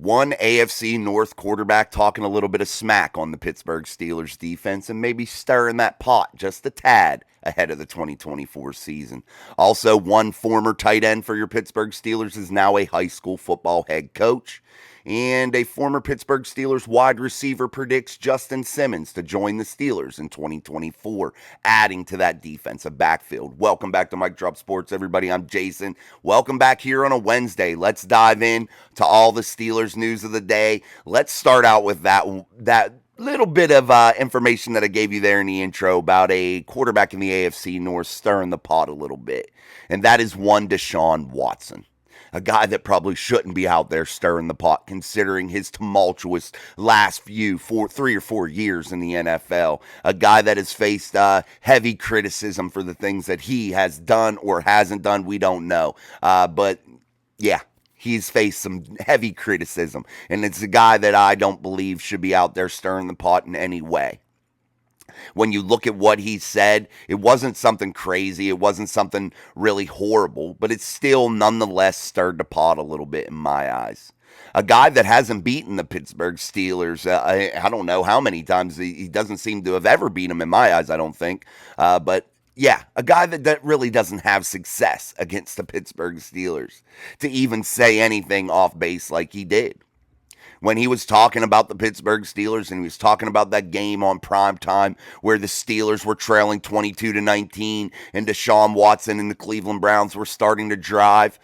one AFC North quarterback talking a little bit of smack on the Pittsburgh Steelers defense and maybe stirring that pot just a tad ahead of the 2024 season. Also, one former tight end for your Pittsburgh Steelers is now a high school football head coach. And a former Pittsburgh Steelers wide receiver predicts Justin Simmons to join the Steelers in 2024, adding to that defensive backfield. Welcome back to Mike Drop Sports, everybody. I'm Jason. Welcome back here on a Wednesday. Let's dive in to all the Steelers news of the day. Let's start out with that little bit of information that I gave you there in the intro about a quarterback in the AFC North stirring the pot a little bit. And that is one Deshaun Watson. A guy that probably shouldn't be out there stirring the pot considering his tumultuous last 3 or 4 years in the NFL. A guy that has faced heavy criticism for the things that he has done or hasn't done, we don't know. But yeah, he's faced some heavy criticism. And it's a guy that I don't believe should be out there stirring the pot in any way. When you look at what he said, it wasn't something crazy. It wasn't something really horrible, but it still nonetheless stirred the pot a little bit in my eyes. A guy that hasn't beaten the Pittsburgh Steelers, I don't know how many times. He doesn't seem to have ever beat them in my eyes, I don't think. But yeah, a guy that really doesn't have success against the Pittsburgh Steelers to even say anything off base like he did. When he was talking about the Pittsburgh Steelers and he was talking about that game on prime time where the Steelers were trailing 22-19 and Deshaun Watson and the Cleveland Browns were starting to drive,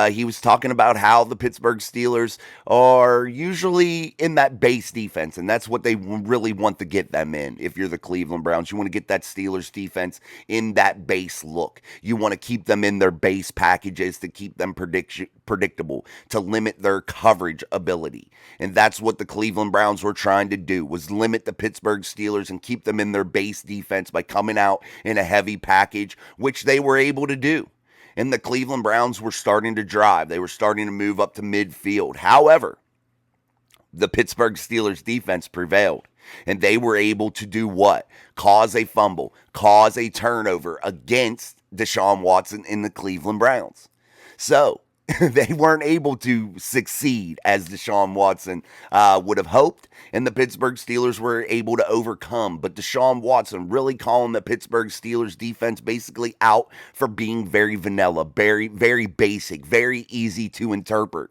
he was talking about how the Pittsburgh Steelers are usually in that base defense, and that's what they really want to get them in. If you're the Cleveland Browns, you want to get that Steelers defense in that base look. You want to keep them in their base packages to keep them predictable, to limit their coverage ability. And that's what the Cleveland Browns were trying to do, was limit the Pittsburgh Steelers and keep them in their base defense by coming out in a heavy package, which they were able to do. And the Cleveland Browns were starting to drive. They were starting to move up to midfield. However, the Pittsburgh Steelers defense prevailed. And they were able to do what? Cause a fumble, cause a turnover against Deshaun Watson in the Cleveland Browns. So, they weren't able to succeed as Deshaun Watson would have hoped, and the Pittsburgh Steelers were able to overcome. But Deshaun Watson really calling the Pittsburgh Steelers defense basically out for being very vanilla, very, very basic, very easy to interpret.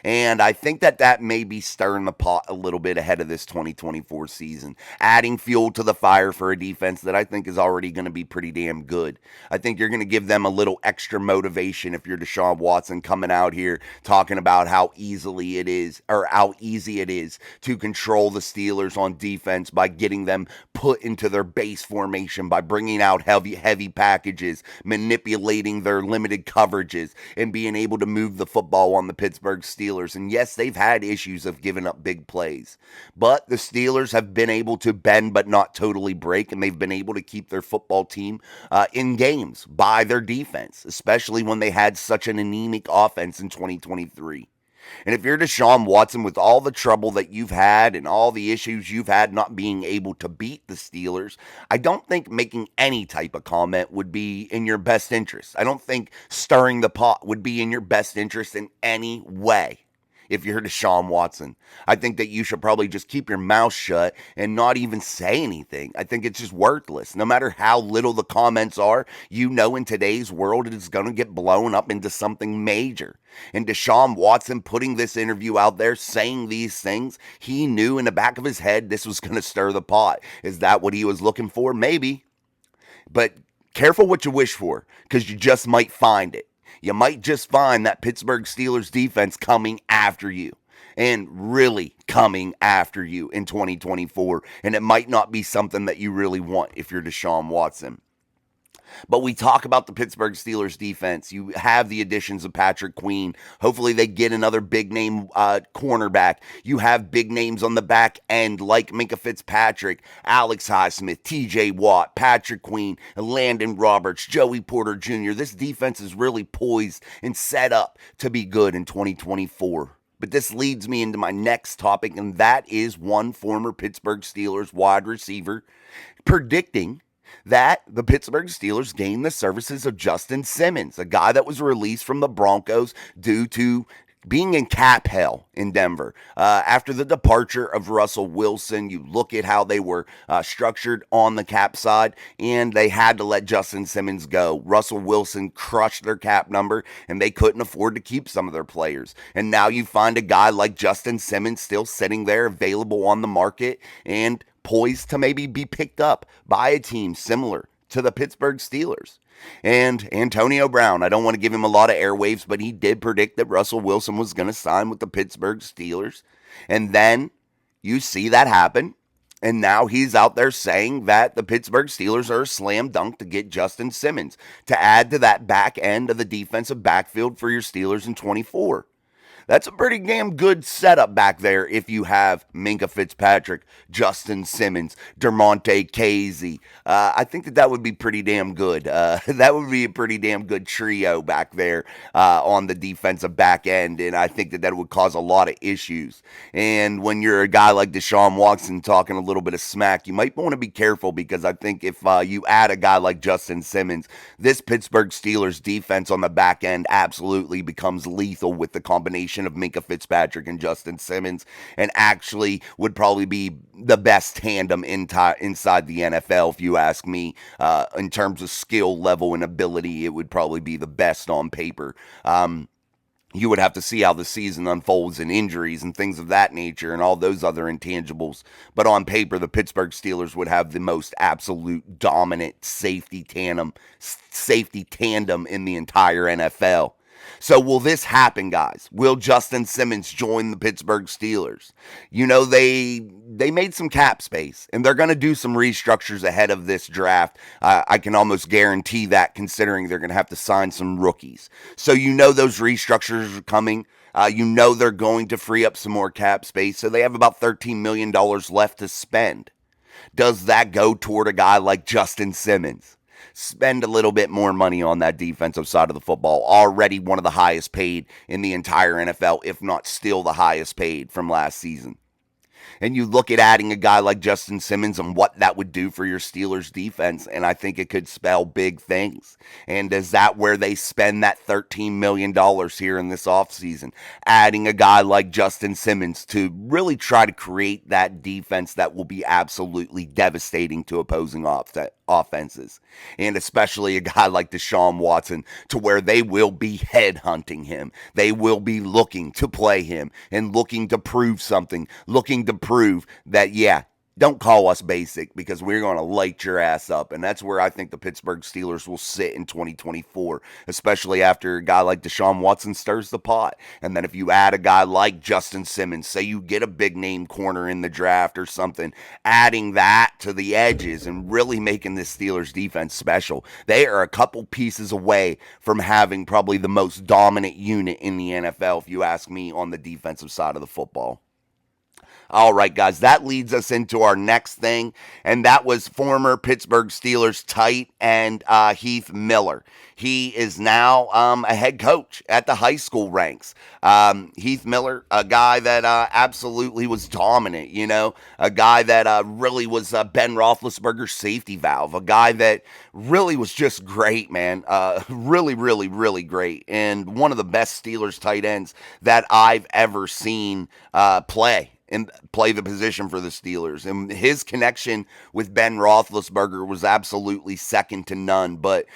And I think that may be stirring the pot a little bit ahead of this 2024 season, adding fuel to the fire for a defense that I think is already going to be pretty damn good. I think you're going to give them a little extra motivation if you're Deshaun Watson coming out here talking about how easy it is to control the Steelers on defense by getting them put into their base formation, by bringing out heavy packages, manipulating their limited coverages, and being able to move the football on the Pittsburgh Steelers. And yes, they've had issues of giving up big plays, but the Steelers have been able to bend but not totally break, and they've been able to keep their football team in games by their defense, especially when they had such an anemic offense in 2023. And if you're Deshaun Watson, with all the trouble that you've had and all the issues you've had not being able to beat the Steelers, I don't think making any type of comment would be in your best interest. I don't think stirring the pot would be in your best interest in any way. If you're Deshaun Watson, I think that you should probably just keep your mouth shut and not even say anything. I think it's just worthless. No matter how little the comments are, in today's world, it is going to get blown up into something major. And Deshaun Watson putting this interview out there, saying these things, he knew in the back of his head this was going to stir the pot. Is that what he was looking for? Maybe. But careful what you wish for, because you just might find it. You might just find that Pittsburgh Steelers defense coming after you, and really coming after you in 2024. And it might not be something that you really want if you're Deshaun Watson. But we talk about the Pittsburgh Steelers defense. You have the additions of Patrick Queen. Hopefully they get another big name cornerback. You have big names on the back end like Minkah Fitzpatrick, Alex Highsmith, TJ Watt, Patrick Queen, Landon Roberts, Joey Porter Jr. This defense is really poised and set up to be good in 2024. But this leads me into my next topic, and that is one former Pittsburgh Steelers wide receiver predicting that the Pittsburgh Steelers gained the services of Justin Simmons, a guy that was released from the Broncos due to being in cap hell in Denver. After the departure of Russell Wilson, you look at how they were structured on the cap side, and they had to let Justin Simmons go. Russell Wilson crushed their cap number, and they couldn't afford to keep some of their players. And now you find a guy like Justin Simmons still sitting there available on the market and poised to maybe be picked up by a team similar to the Pittsburgh Steelers. And Antonio Brown, I don't want to give him a lot of airwaves, but he did predict that Russell Wilson was going to sign with the Pittsburgh Steelers. And then you see that happen. And now he's out there saying that the Pittsburgh Steelers are a slam dunk to get Justin Simmons to add to that back end of the defensive backfield for your Steelers in 24. That's a pretty damn good setup back there if you have Minkah Fitzpatrick, Justin Simmons, Dermonte Casey. I think that would be pretty damn good. That would be a pretty damn good trio back there on the defensive back end, and I think that would cause a lot of issues. And when you're a guy like Deshaun Watson talking a little bit of smack, you might want to be careful, because I think if you add a guy like Justin Simmons, this Pittsburgh Steelers defense on the back end absolutely becomes lethal with the combination of Minkah Fitzpatrick and Justin Simmons, and actually would probably be the best tandem inside the NFL, if you ask me. In terms of skill level and ability, it would probably be the best on paper. You would have to see how the season unfolds and injuries and things of that nature and all those other intangibles. But on paper, the Pittsburgh Steelers would have the most absolute dominant safety tandem in the entire NFL. So will this happen, guys? Will Justin Simmons join the Pittsburgh Steelers? You know, they made some cap space, and they're going to do some restructures ahead of this draft. I can almost guarantee that, considering they're going to have to sign some rookies. So you know those restructures are coming. You know they're going to free up some more cap space, so they have about $13 million left to spend. Does that go toward a guy like Justin Simmons? Spend a little bit more money on that defensive side of the football. Already one of the highest paid in the entire NFL, if not still the highest paid from last season. And you look at adding a guy like Justin Simmons and what that would do for your Steelers defense, and I think it could spell big things. And is that where they spend that $13 million here in this offseason? Adding a guy like Justin Simmons to really try to create that defense that will be absolutely devastating to opposing offenses. And especially a guy like Deshaun Watson, to where they will be headhunting him. They will be looking to play him and looking to prove something, looking to prove that, yeah, don't call us basic, because we're going to light your ass up. And that's where I think the Pittsburgh Steelers will sit in 2024, especially after a guy like Deshaun Watson stirs the pot. And then if you add a guy like Justin Simmons, say you get a big name corner in the draft or something, adding that to the edges and really making this Steelers defense special. They are a couple pieces away from having probably the most dominant unit in the NFL, if you ask me, on the defensive side of the football. All right, guys, that leads us into our next thing, and that was former Pittsburgh Steelers tight end Heath Miller. He is now a head coach at the high school ranks. Heath Miller, a guy that absolutely was dominant, you know, a guy that really was Ben Roethlisberger's safety valve, a guy that really was just great, man. Really, really, really great, and one of the best Steelers tight ends that I've ever seen play the position for the Steelers. And his connection with Ben Roethlisberger was absolutely second to none. But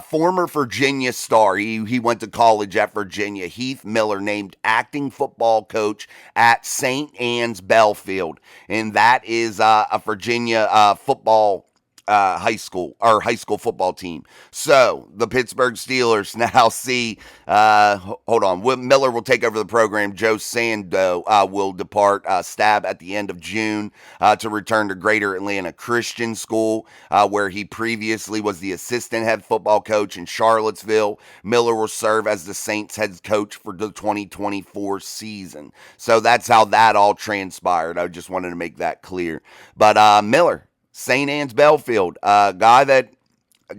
former Virginia star, he went to college at Virginia, Heath Miller, named acting football coach at St. Anne's Belfield. And that is a Virginia football high school football team. So the Pittsburgh Steelers now see, Miller will take over the program. Joe Sando will depart stab at the end of June to return to Greater Atlanta Christian School, where he previously was the assistant head football coach in Charlottesville. Miller will serve as the Saints head coach for the 2024 season. So that's how that all transpired. I just wanted to make that clear. But Miller, St. Anne's Belfield, a guy that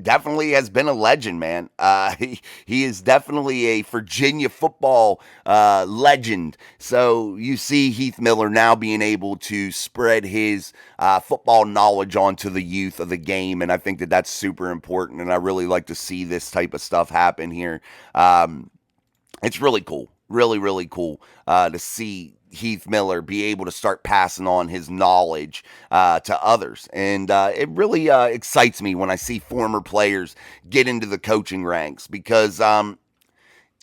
definitely has been a legend, man. He is definitely a Virginia football legend. So you see Heath Miller now being able to spread his football knowledge onto the youth of the game, and I think that that's super important, and I really like to see this type of stuff happen here. It's really cool. Really, really cool to see Heath Miller be able to start passing on his knowledge to others. And it really excites me when I see former players get into the coaching ranks because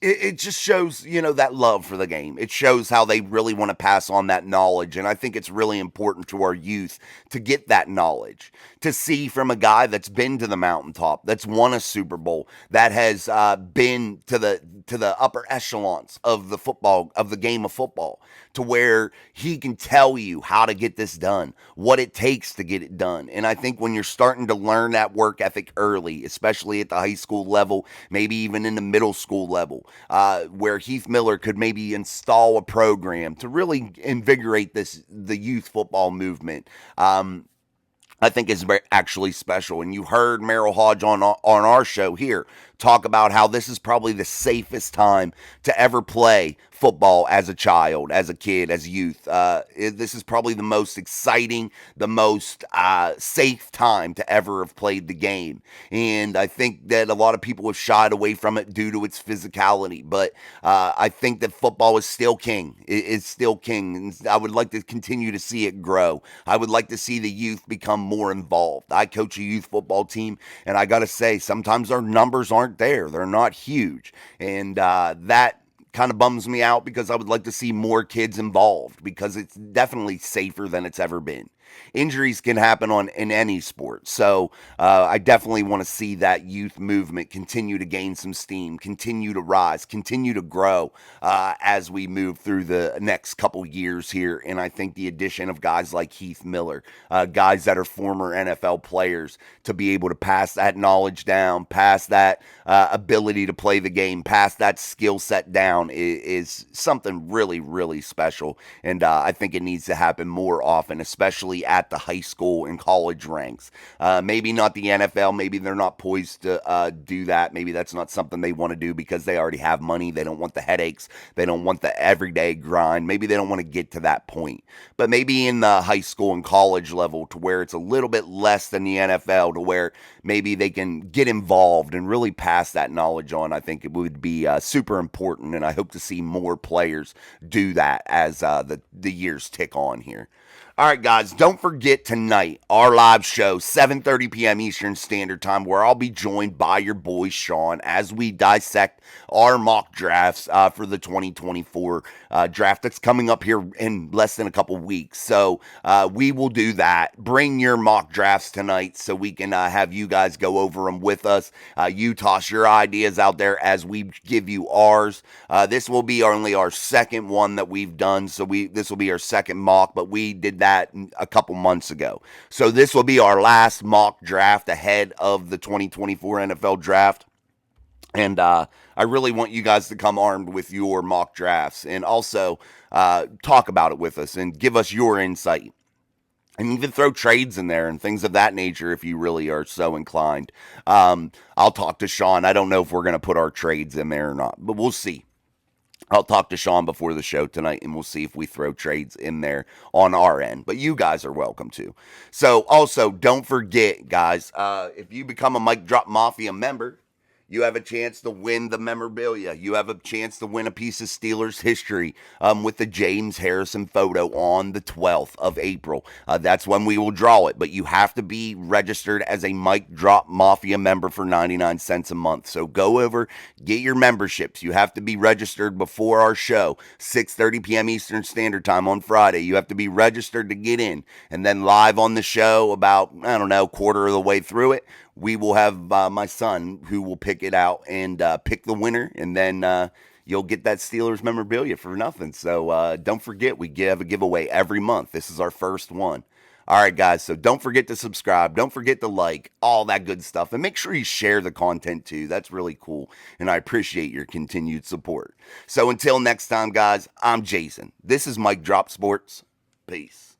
it just shows, that love for the game. It shows how they really want to pass on that knowledge. And I think it's really important to our youth to get that knowledge, to see from a guy that's been to the mountaintop, that's won a Super Bowl, that has been to the upper echelons of the game of football, to where he can tell you how to get this done, what it takes to get it done. And I think when you're starting to learn that work ethic early, especially at the high school level, maybe even in the middle school level, where Heath Miller could maybe install a program to really invigorate the youth football movement. I think is actually special. And you heard Merrill Hodge on our show here talk about how this is probably the safest time to ever play football as a child, as a kid, as youth. This is probably the most exciting, the most safe time to ever have played the game. And I think that a lot of people have shied away from it due to its physicality. But I think that football is still king. It's still king. And I would like to continue to see it grow. I would like to see the youth become more involved. I coach a youth football team, and I got to say, sometimes our numbers aren't there. They're not huge. And that kind of bums me out because I would like to see more kids involved because it's definitely safer than it's ever been. Injuries can happen in any sport. So I definitely want to see that youth movement continue to gain some steam, continue to rise, continue to grow as we move through the next couple years here. And I think the addition of guys like Heath Miller, guys that are former NFL players, to be able to pass that knowledge down, pass that ability to play the game, pass that skill set down is something really, really special. And I think it needs to happen more often, especially at the high school and college ranks. Maybe not the NFL. Maybe they're not poised to do that. Maybe that's not something they want to do because they already have money. They don't want the headaches. They don't want the everyday grind. Maybe they don't want to get to that point. But maybe in the high school and college level, to where it's a little bit less than the NFL, to where maybe they can get involved and really pass that knowledge on. I think it would be super important, and I hope to see more players do that as the years tick on here. All right, guys, don't forget tonight, our live show, 7:30 p.m. Eastern Standard Time, where I'll be joined by your boy Sean as we dissect our mock drafts for the 2024 draft that's coming up here in less than a couple weeks. So we will do that. Bring your mock drafts tonight so we can have you guys go over them with us. You toss your ideas out there as we give you ours. This will be only our second one that we've done, so this will be our second mock, but we did that a couple months ago. So this will be our last mock draft ahead of the 2024 NFL draft. And I really want you guys to come armed with your mock drafts and also talk about it with us and give us your insight. And even throw trades in there and things of that nature if you really are so inclined. I'll talk to Sean. I don't know if we're going to put our trades in there or not, but we'll see. I'll talk to Sean before the show tonight, and we'll see if we throw trades in there on our end. But you guys are welcome to. So also, don't forget, guys, if you become a Mic Drop Mafia member, you have a chance to win the memorabilia. You have a chance to win a piece of Steelers history with the James Harrison photo on the 12th of April. That's when we will draw it. But you have to be registered as a Mic Drop Mafia member for 99 cents a month. So go over, get your memberships. You have to be registered before our show, 6:30 p.m. Eastern Standard Time on Friday. You have to be registered to get in. And then live on the show about, I don't know, quarter of the way through it, we will have my son who will pick it out and pick the winner, and then you'll get that Steelers memorabilia for nothing. So don't forget, we give a giveaway every month. This is our first one. All right, guys, so don't forget to subscribe. Don't forget to like, all that good stuff. And make sure you share the content, too. That's really cool, and I appreciate your continued support. So until next time, guys, I'm Jason. This is Mic Drop Sports. Peace.